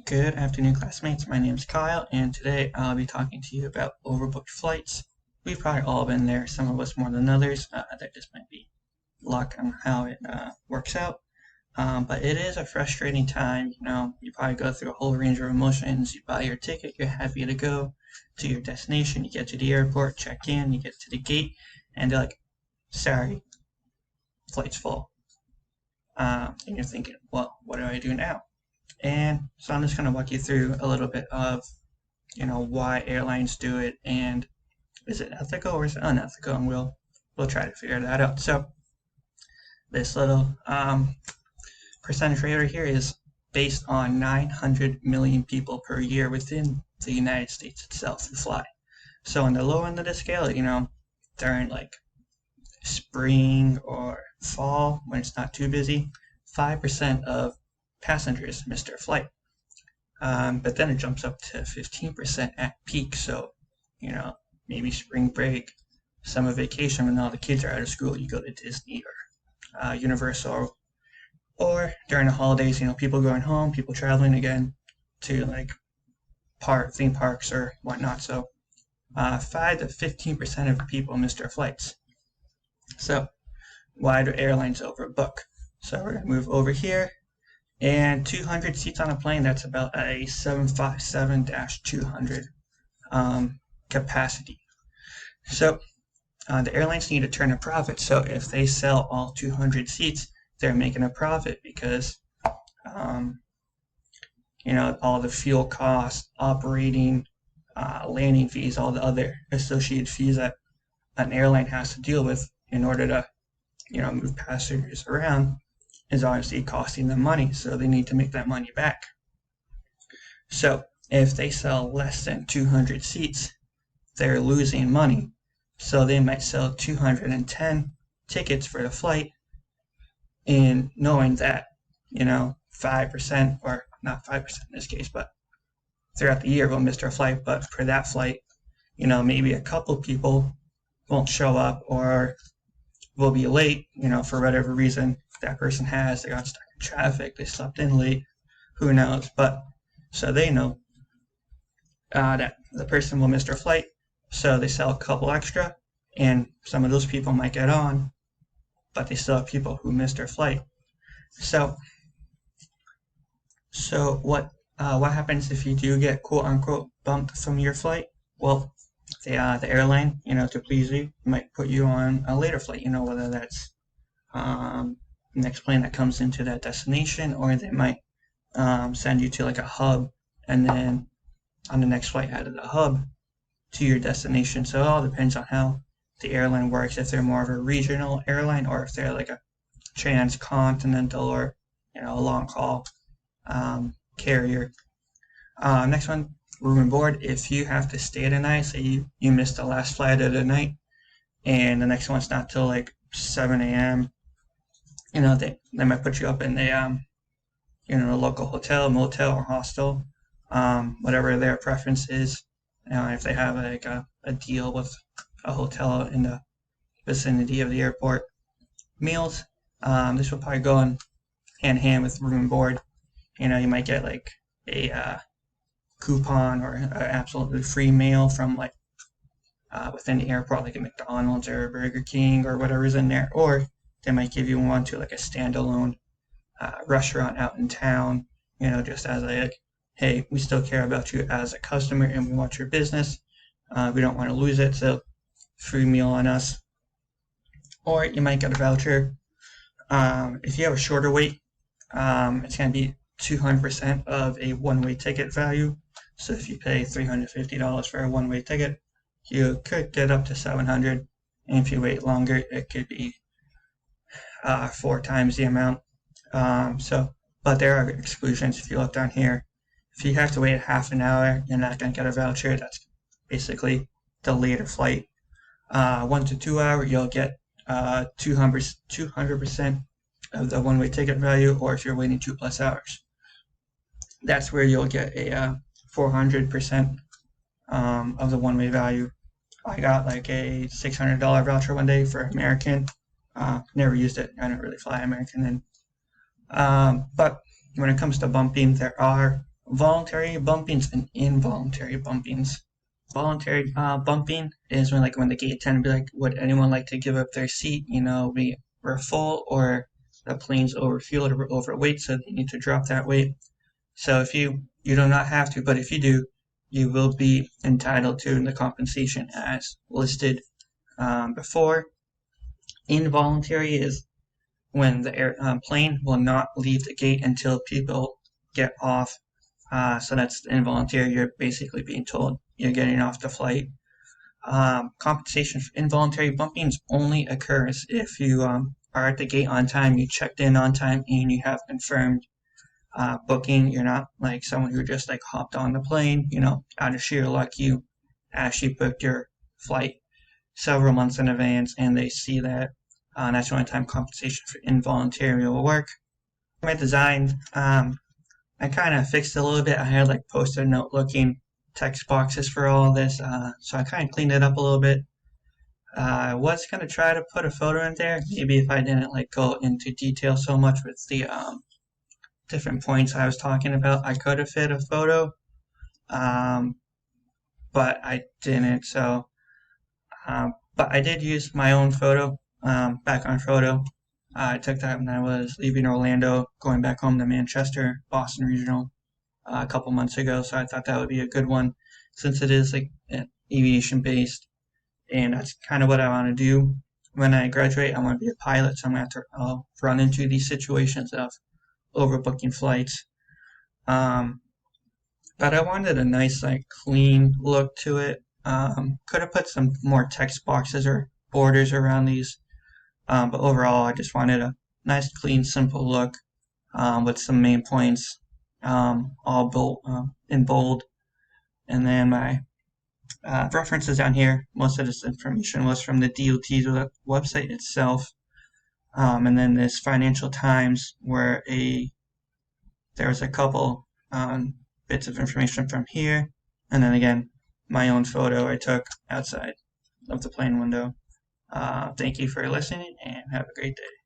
Good afternoon, classmates. My name is Kyle, and today I'll be talking to you about overbooked flights. We've probably all been there, some of us more than others. That just might be luck on how it works out. But it is a frustrating time. You probably go through a whole range of emotions. You buy your ticket, you're happy to go to your destination. You get to the airport, check in, you get to the gate, and they're like, sorry, flight's full. And you're thinking, well, what do I do now? And so I'm just going to walk you through a little bit of, why airlines do it, and is it ethical or is it unethical, and we'll try to figure that out. So this little percentage rate right here is based on 900 million people per year within the United States itself who fly. So on the low end of the scale, during like spring or fall when it's not too busy, 5% of passengers miss their flight. But then it jumps up to 15% at peak. So, maybe spring break, summer vacation when all the kids are out of school, you go to Disney or Universal, or during the holidays, people going home, people traveling again to like theme parks or whatnot. So 5 to 15% of people miss their flights. So why do airlines overbook? So we're going to move over here. And 200 seats on a plane, that's about a 757-200 capacity. So the airlines need to turn a profit. So if they sell all 200 seats, they're making a profit because, all the fuel costs, operating, landing fees, all the other associated fees that an airline has to deal with in order to, move passengers around is obviously costing them money, so they need to make that money back. So if they sell less than 200 seats, they're losing money. So they might sell 210 tickets for the flight, and knowing that, 5%, or not 5% in this case, but throughout the year will miss their flight, but for that flight, maybe a couple people won't show up or will be late, for whatever reason that person has. They got stuck in traffic, they slept in late, who knows. But so they know that the person will miss their flight, so they sell a couple extra, and some of those people might get on, but they still have people who missed their flight. So what happens if you do get quote unquote bumped from your flight? Well, the airline, to please you, might put you on a later flight, whether that's next plane that comes into that destination, or they might send you to like a hub, and then on the next flight out of the hub to your destination. So it all depends on how the airline works, if they're more of a regional airline or if they're like a transcontinental or a long haul carrier. Next one, room and board. If you have to stay the night, say you missed the last flight of the night and the next one's not till like 7 a.m., they might put you up in a local hotel, motel, or hostel, whatever their preference is. If they have like a deal with a hotel in the vicinity of the airport. Meals, this will probably go hand in hand with room and board. You might get like a coupon or an absolutely free meal from like within the airport, like a McDonald's or a Burger King or whatever's in there, or they might give you one to like a standalone restaurant out in town, just as like, hey, we still care about you as a customer and we want your business. We don't want to lose it, so free meal on us. Or you might get a voucher. If you have a shorter wait, it's going to be 200% of a one-way ticket value. So if you pay $350 for a one-way ticket, you could get up to $700. And if you wait longer, it could be 4 times the amount. But there are exclusions. If you look down here, if you have to wait half an hour, you're not going to get a voucher. That's basically the later flight. 1 to 2 hour, you'll get 200% of the one-way ticket value, or if you're waiting 2+ hours, that's where you'll get a 400% of the one-way value. I got like a $600 voucher one day for American. Never used it. I don't really fly American. But when it comes to bumping, there are voluntary bumpings and involuntary bumpings. Voluntary bumping is when the gate attendant be like, would anyone like to give up their seat? We're full, or the plane's overfueled or overweight, so they need to drop that weight. So if you do not have to, but if you do, you will be entitled to the compensation as listed before. Involuntary is when the plane will not leave the gate until people get off. So that's involuntary. You're basically being told you're getting off the flight. Compensation for involuntary bumpings only occurs if you are at the gate on time, you checked in on time, and you have confirmed booking. You're not like someone who just like hopped on the plane, out of sheer luck. You actually booked your flight several months in advance, and they see that. That's the only time compensation for involuntary will work. My design, I kind of fixed it a little bit. I had like post-it note looking text boxes for all this, so I kind of cleaned it up a little bit. I was going to try to put a photo in there, maybe if I didn't like go into detail so much with the different points I was talking about. I could have fit a photo, but I didn't. But I did use my own photo, background photo. I took that when I was leaving Orlando, going back home to Manchester, Boston Regional, a couple months ago. So I thought that would be a good one, since it is like aviation based, and that's kind of what I want to do. When I graduate, I want to be a pilot, so I'm going to have to run into these situations of overbooking flights. But I wanted a nice, like, clean look to it. Could have put some more text boxes or borders around these, but overall, I just wanted a nice, clean, simple look with some main points, all in bold. And then my references down here. Most of this information was from the DOT's website itself. And then this Financial Times, where there was a couple bits of information from here, and then again my own photo I took outside of the plane window. Thank you for listening, and have a great day.